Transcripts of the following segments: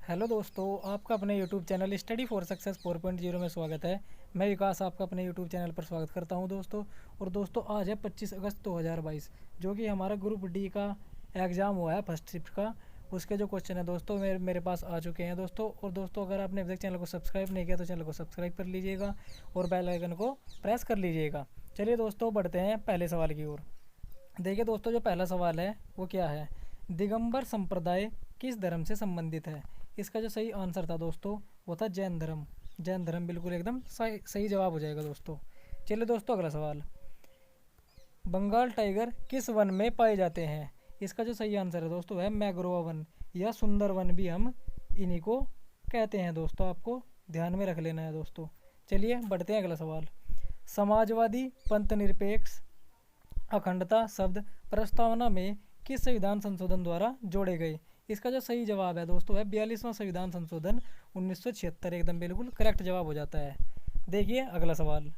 Hello दोस्तों, आपका अपने YouTube channel study for success 4.0 में स्वागत है। मैं विकास आपका अपने यूट्यूब चैनल पर स्वागत करता हूं दोस्तों। और दोस्तों आज है 25 अगस्त 2022, जो कि हमारा ग्रुप डी का एग्ज़ाम हुआ है फर्स्ट शिफ्ट का। उसके जो क्वेश्चन है दोस्तों मेरे पास आ चुके हैं दोस्तों। और दोस्तों अगर आपने अभी तक चैनल को सब्सक्राइब नहीं किया तो चैनल को सब्सक्राइब कर लीजिएगा और बेल आइकन को प्रेस कर लीजिएगा। चलिए दोस्तों बढ़ते हैं पहले सवाल की ओर। देखिए दोस्तों, जो पहला सवाल है वो क्या है, दिगंबर संप्रदाय किस धर्म से संबंधित है। इसका जो सही आंसर था दोस्तों वो था जैन धर्म। जैन धर्म बिल्कुल एकदम सही सही जवाब हो जाएगा दोस्तों। चलिए दोस्तों अगला सवाल, बंगाल टाइगर किस वन में पाए जाते हैं। इसका जो सही आंसर है दोस्तों है मैग्रोव वन या सुंदर वन भी हम इन्हीं को कहते हैं दोस्तों, आपको ध्यान में रख लेना है दोस्तों। चलिए बढ़ते हैं अगला सवाल, समाजवादी पंथ निरपेक्ष अखंडता शब्द प्रस्तावना में किस संविधान संशोधन द्वारा जोड़े गए। इसका जो सही जवाब है दोस्तों है 42वां संविधान संशोधन 1976, एकदम बिल्कुल करेक्ट जवाब हो जाता है। देखिए अगला सवाल,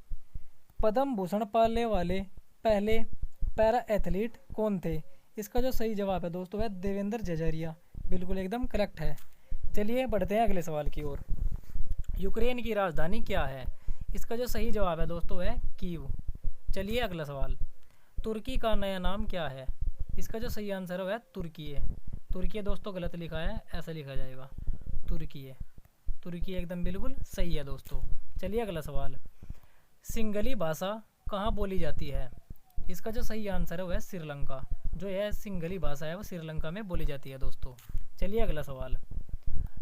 पद्म भूषण पाने वाले पहले पैरा एथलीट कौन थे। इसका जो सही जवाब है दोस्तों है देवेंद्र जजारिया, बिल्कुल एकदम करेक्ट है। चलिए बढ़ते हैं अगले सवाल की ओर, यूक्रेन की राजधानी क्या है। इसका जो सही जवाब है दोस्तों है कीव। चलिए अगला सवाल, तुर्की का नया नाम क्या है। इसका जो सही आंसर है वह तुर्की है। तुर्की है दोस्तों गलत लिखा है, ऐसा लिखा जाएगा तुर्की है। तुर्की एकदम बिल्कुल सही है दोस्तों। चलिए अगला सवाल, सिंगली भाषा कहाँ बोली जाती है। इसका जो सही आंसर है वह श्रीलंका। जो यह सिंगली भाषा है वो श्रीलंका में बोली जाती है दोस्तों। चलिए अगला सवाल,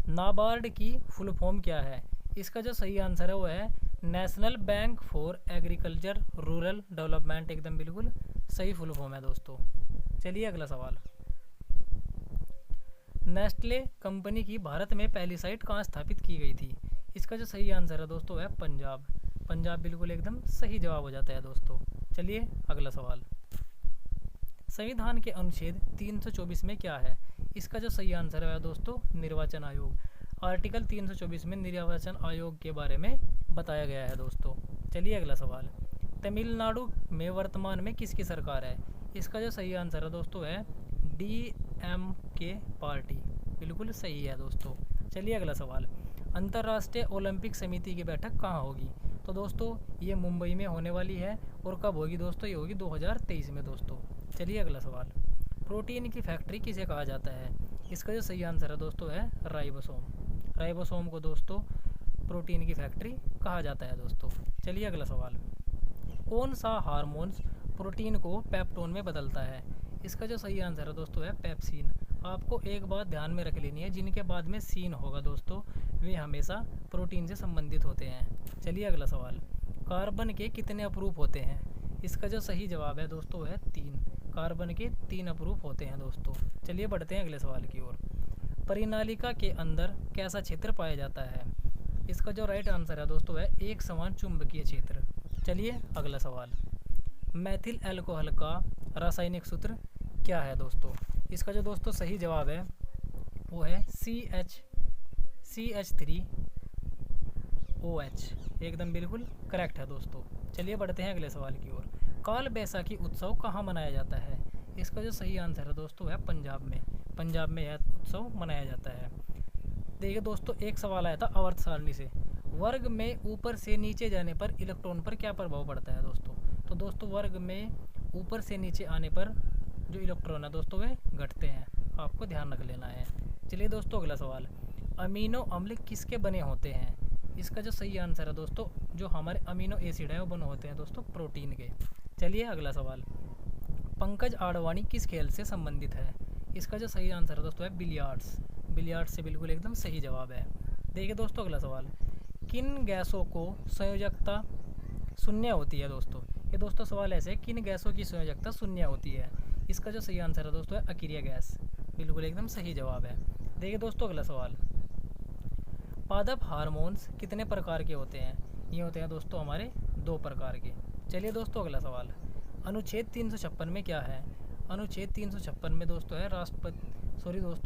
नाबार्ड की फुल फॉर्म क्या है। इसका जो सही आंसर है वह है national bank for agriculture rural development, एकदम बिल्कुल सही फुल फॉर्म है दोस्तों। चलिए अगला सवाल, नेस्ले कंपनी की भारत में पहली साइट कहाँ स्थापित की गई थी। इसका जो सही आंसर है दोस्तों है पंजाब। पंजाब बिल्कुल एकदम सही जवाब हो जाता है दोस्तों। चलिए अगला सवाल, संविधान के अनुच्छेद 324 में क्या है। इसका जो सही आंसर है दोस्तों निर्वाचन आयोग। आर्टिकल 324 में निर्वाचन आयोग के बारे में बताया गया है दोस्तों। चलिए अगला सवाल, तमिलनाडु में वर्तमान में किसकी सरकार है। इसका जो सही आंसर है दोस्तों है DMK पार्टी, बिल्कुल सही है दोस्तों। चलिए अगला सवाल, अंतर्राष्ट्रीय ओलंपिक समिति की बैठक कहाँ होगी। तो दोस्तों ये मुंबई में होने वाली है। और कब होगी दोस्तों, ये होगी 2023 में दोस्तों। चलिए अगला सवाल, प्रोटीन की फैक्ट्री किसे कहा जाता है। इसका जो सही आंसर है दोस्तों है राइबोसोम। राइबोसोम को दोस्तों प्रोटीन की फैक्ट्री कहा जाता है दोस्तों। चलिए अगला सवाल, कौन सा हार्मोन्स प्रोटीन को पेप्टोन में बदलता है। इसका जो सही आंसर है दोस्तों है पेप्सिन। आपको एक बात ध्यान में रख लेनी है, जिनके बाद में सीन होगा दोस्तों वे हमेशा प्रोटीन से संबंधित होते हैं। चलिए अगला सवाल, कार्बन के कितने अपरूप होते हैं। इसका जो सही जवाब है दोस्तों है 3। कार्बन के 3 अपरूप होते हैं दोस्तों। चलिए बढ़ते हैं अगले सवाल की ओर, परिनालिका के अंदर कैसा क्षेत्र पाया जाता है। इसका जो राइट आंसर है दोस्तों है एक समान चुंबकीय क्षेत्र। चलिए अगला सवाल, मैथिल अल्कोहल का रासायनिक सूत्र क्या है दोस्तों। इसका जो दोस्तों सही जवाब है वो है CH3OH, एकदम बिल्कुल करेक्ट है दोस्तों। चलिए बढ़ते हैं अगले सवाल की ओर, काल बैसाखी उत्सव कहाँ मनाया जाता है। इसका जो सही आंसर है दोस्तों है पंजाब में। पंजाब में यह उत्सव मनाया जाता है। देखिए दोस्तों एक सवाल आया था आवर्त सारणी से, वर्ग में ऊपर से नीचे जाने पर इलेक्ट्रॉन पर क्या प्रभाव पड़ता है दोस्तों। तो दोस्तों वर्ग में ऊपर से नीचे आने पर जो इलेक्ट्रॉन है दोस्तों वे घटते हैं, आपको ध्यान रख लेना है। चलिए दोस्तों अगला सवाल, अमीनो अम्ल किसके बने होते हैं। इसका जो सही आंसर है दोस्तों जो हमारे अमीनो एसिड है वो बने होते हैं दोस्तों प्रोटीन के। चलिए अगला सवाल, पंकज आडवाणी किस खेल से संबंधित है। इसका जो सही आंसर है दोस्तों है बिलियर्ड्स। बिलियर्ड्स से बिल्कुल एकदम सही जवाब है। देखिए दोस्तों अगला सवाल, किन गैसों को संयोजकता शून्य होती है दोस्तों। ये दोस्तों सवाल ऐसे है, किन गैसों की संयोजकता शून्य होती है। इसका जो सही आंसर है दोस्तों है अकीरिया गैस, बिल्कुल एकदम सही जवाब है। देखिए दोस्तों अगला सवाल, पादप हार्मोन्स कितने प्रकार के होते हैं। ये होते हैं दोस्तों हमारे 2 प्रकार के। चलिए दोस्तों अगला सवाल, अनुच्छेद 356 में क्या है। अनुच्छेद 356 में दोस्तों है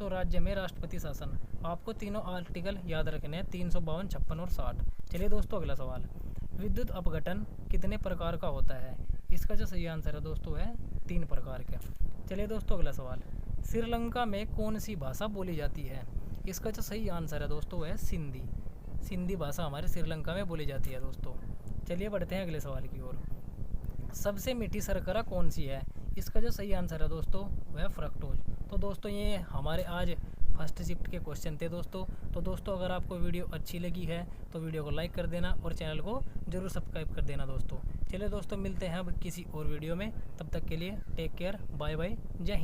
राज्य में राष्ट्रपति शासन। आपको तीनों आर्टिकल याद रखने हैं, 352, 56 और 60। चलिए दोस्तों अगला सवाल, विद्युत अपघटन कितने प्रकार का होता है। इसका जो सही आंसर है दोस्तों है 3 प्रकार का। चलिए दोस्तों अगला सवाल, श्रीलंका में कौन सी भाषा बोली जाती है। इसका जो सही आंसर है दोस्तों वह है सिंधी। सिंधी भाषा हमारे श्रीलंका में बोली जाती है दोस्तों। चलिए बढ़ते हैं अगले सवाल की ओर। सबसे मीठी शर्करा कौन सी है? इसका जो सही आंसर है दोस्तों वह फ्रक्टोज। तो दोस्तों ये हमारे आज फर्स्ट शिफ्ट के क्वेश्चन थे दोस्तों। तो दोस्तों अगर आपको वीडियो अच्छी लगी है तो वीडियो को लाइक कर देना और चैनल को ज़रूर सब्सक्राइब कर देना दोस्तों। चलिए दोस्तों मिलते हैं अब किसी और वीडियो में, तब तक के लिए टेक केयर, बाय बाय, जय हिंद।